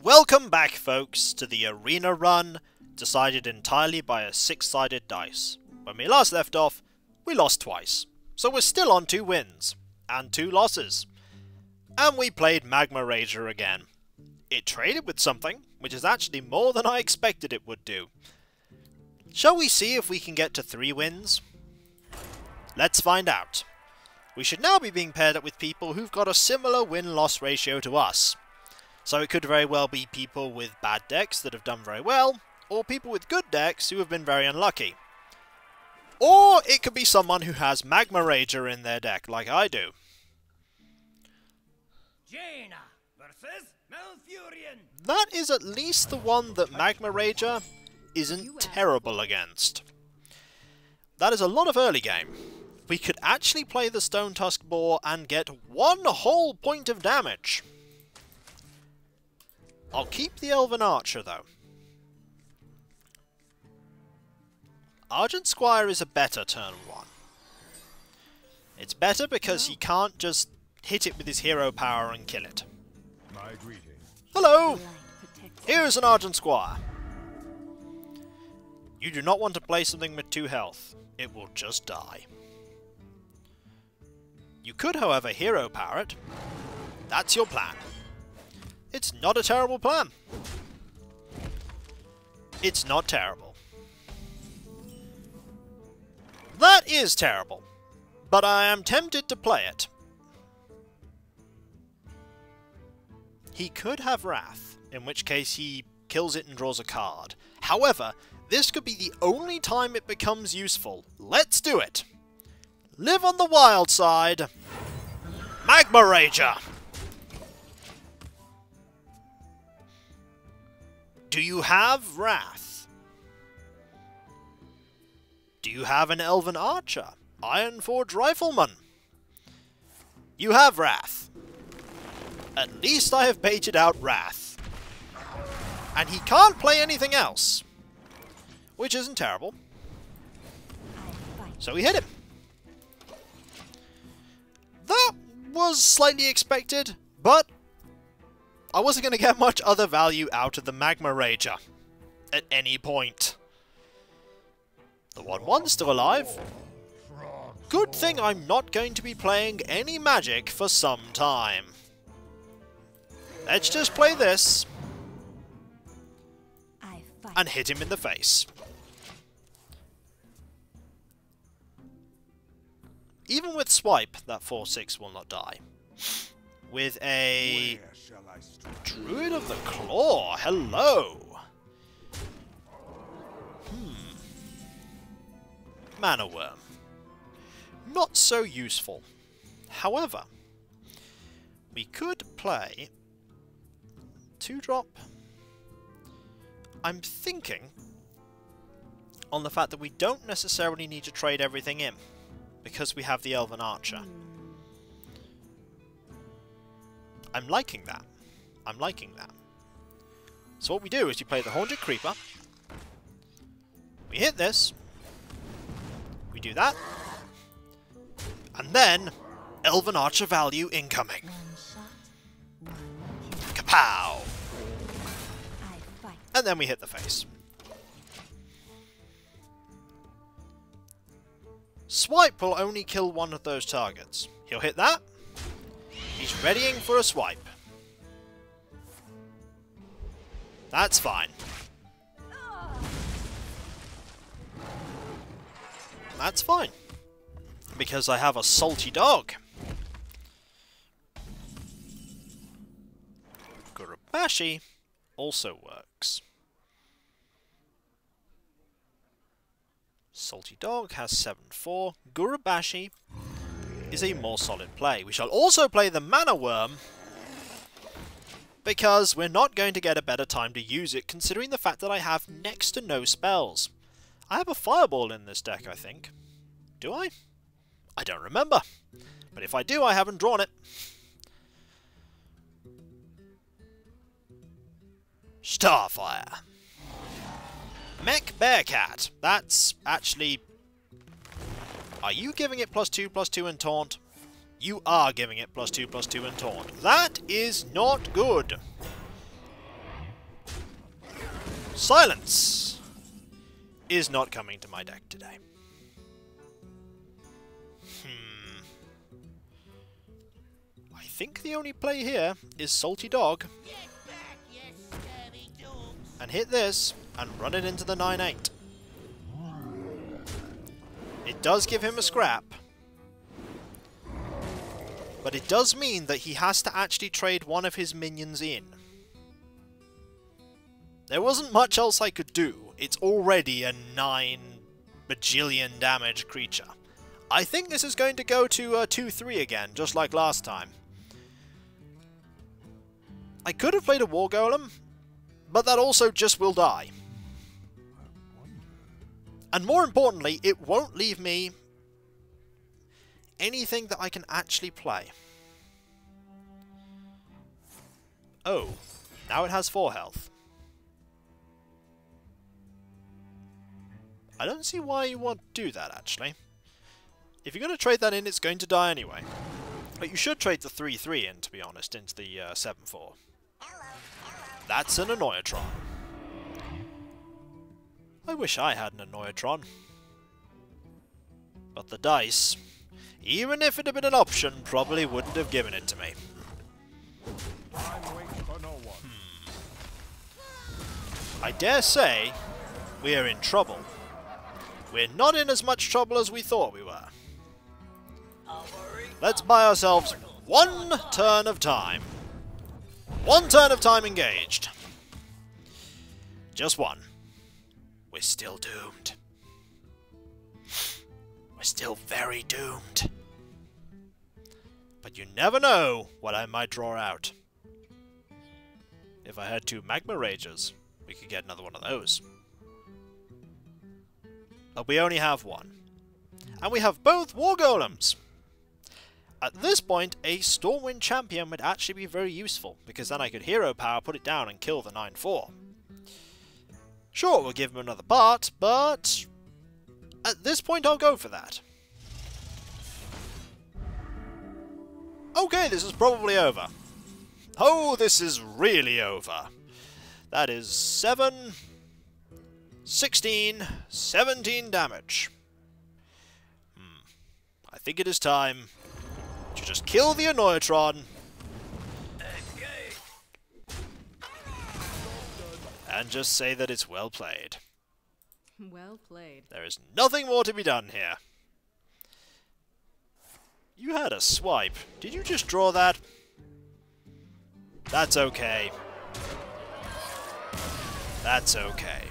Welcome back, folks, to the arena run, decided entirely by a 6-sided dice. When we last left off, we lost twice, so we're still on 2 wins, and 2 losses. And we played Magma Rager again. It traded with something, which is actually more than I expected it would do. Shall we see if we can get to 3 wins? Let's find out. We should now be being paired up with people who've got a similar win-loss ratio to us. So it could very well be people with bad decks that have done very well, or people with good decks who have been very unlucky. Or it could be someone who has Magma Rager in their deck, like I do. Jaina versus Malfurion. That is at least the one that Magma Rager isn't terrible against. That is a lot of early game. We could actually play the Stone Tusk Boar and get 1 whole point of damage. I'll keep the Elven Archer, though. Argent Squire is a better turn 1. It's better because he can't just hit it with his hero power and kill it. My greeting. Hello! Here's an Argent Squire. You do not want to play something with 2 health. It will just die. You could, however, hero power it. That's your plan. It's not a terrible plan. It's not terrible. That is terrible. But I am tempted to play it. He could have Wrath, in which case he kills it and draws a card. However, this could be the only time it becomes useful. Let's do it! Live on the wild side! Magma Rager! Do you have Wrath? Do you have an Elven Archer? Ironforge Rifleman? You have Wrath. At least I have baited out Wrath. And he can't play anything else. Which isn't terrible. So we hit him. That was slightly expected, but I wasn't going to get much other value out of the Magma Rager at any point. The 1-1's still alive. Good thing I'm not going to be playing any magic for some time. Let's just play this and hit him in the face. Even with swipe, that 4/6 will not die. With a Druid of the Claw, hello! Mana Worm. Not so useful. However, we could play 2-drop. I'm thinking on the fact that we don't necessarily need to trade everything in, because we have the Elven Archer. I'm liking that. I'm liking that. So what we do is you play the Haunted Creeper. We hit this. We do that. And then, Elven Archer value incoming. Kapow! And then we hit the face. Swipe will only kill one of those targets. He'll hit that. He's readying for a swipe. That's fine. That's fine. Because I have a salty dog. Gurubashi also works. Salty Dog has 7/4. Gurubashi is a more solid play. We shall also play the Mana Worm, because we're not going to get a better time to use it, considering the fact that I have next to no spells. I have a Fireball in this deck, I think. Do I? I don't remember. But if I do, I haven't drawn it. Starfire. Mech Bearcat. That's actually... Are you giving it +2/+2 and taunt? You are giving it +2/+2 and taunt. That is not good. Silence is not coming to my deck today. I think the only play here is Salty Dog. And hit this and run it into the 9-8. It does give him a scrap. But it does mean that he has to actually trade one of his minions in. There wasn't much else I could do. It's already a 9 bajillion damage creature. I think this is going to go to 2-3 again, just like last time. I could have played a War Golem, but that also just will die. And more importantly, it won't leave me anything that I can actually play. Oh, now it has 4 health. I don't see why you want to do that, actually. If you're going to trade that in, it's going to die anyway. But you should trade the 3-3 in, to be honest, into the 7-4. That's an Annoyatron. I wish I had an Annoyatron. But the dice, even if it had been an option, probably wouldn't have given it to me. I dare say we are in trouble. We're not in as much trouble as we thought we were. Let's buy ourselves 1 turn of time. 1 turn of time engaged. Just 1. We're still doomed. We're still very doomed. But you never know what I might draw out. If I had 2 Magma Ragers, we could get another one of those. But we only have 1. And we have both War Golems! At this point, a Stormwind Champion would actually be very useful, because then I could Hero Power, put it down, and kill the 9-4. Sure, we'll give him another part, but at this point I'll go for that. Okay, this is probably over. Oh, this is really over. That is 7, 16, 17 damage. I think it is time to just kill the Annoyatron. And just say that it's well played. Well played. There is nothing more to be done here. You had a swipe. Did you just draw that? That's okay. That's okay.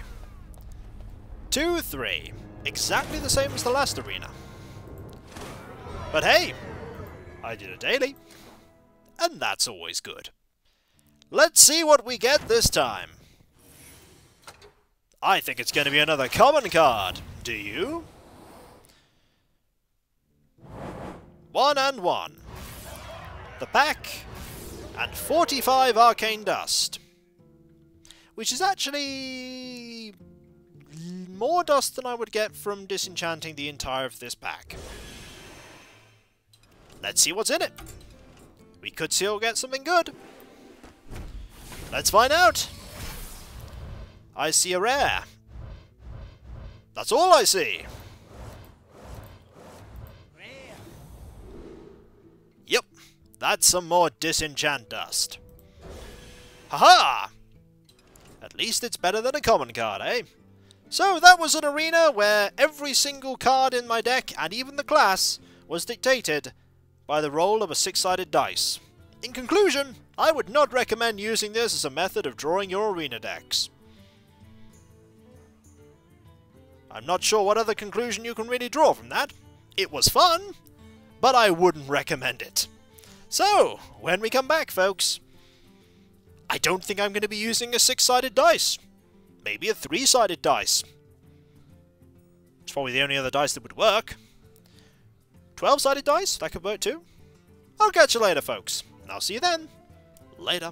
2-3. Exactly the same as the last arena. But hey, I did a daily. And that's always good. Let's see what we get this time. I think it's going to be another common card. Do you? 1 and 1. The pack, and 45 Arcane Dust. Which is actually more dust than I would get from disenchanting the entire of this pack. Let's see what's in it. We could still get something good. Let's find out. I see a rare. That's all I see. Yep, that's some more disenchant dust. Haha! At least it's better than a common card, eh? So that was an arena where every single card in my deck, and even the class, was dictated by the roll of a 6-sided dice. In conclusion, I would not recommend using this as a method of drawing your arena decks. I'm not sure what other conclusion you can really draw from that. It was fun, but I wouldn't recommend it. So, when we come back, folks, I don't think I'm going to be using a 6-sided dice. Maybe a 3-sided dice. It's probably the only other dice that would work. 12-sided dice? That could work too. I'll catch you later, folks. And I'll see you then. Later.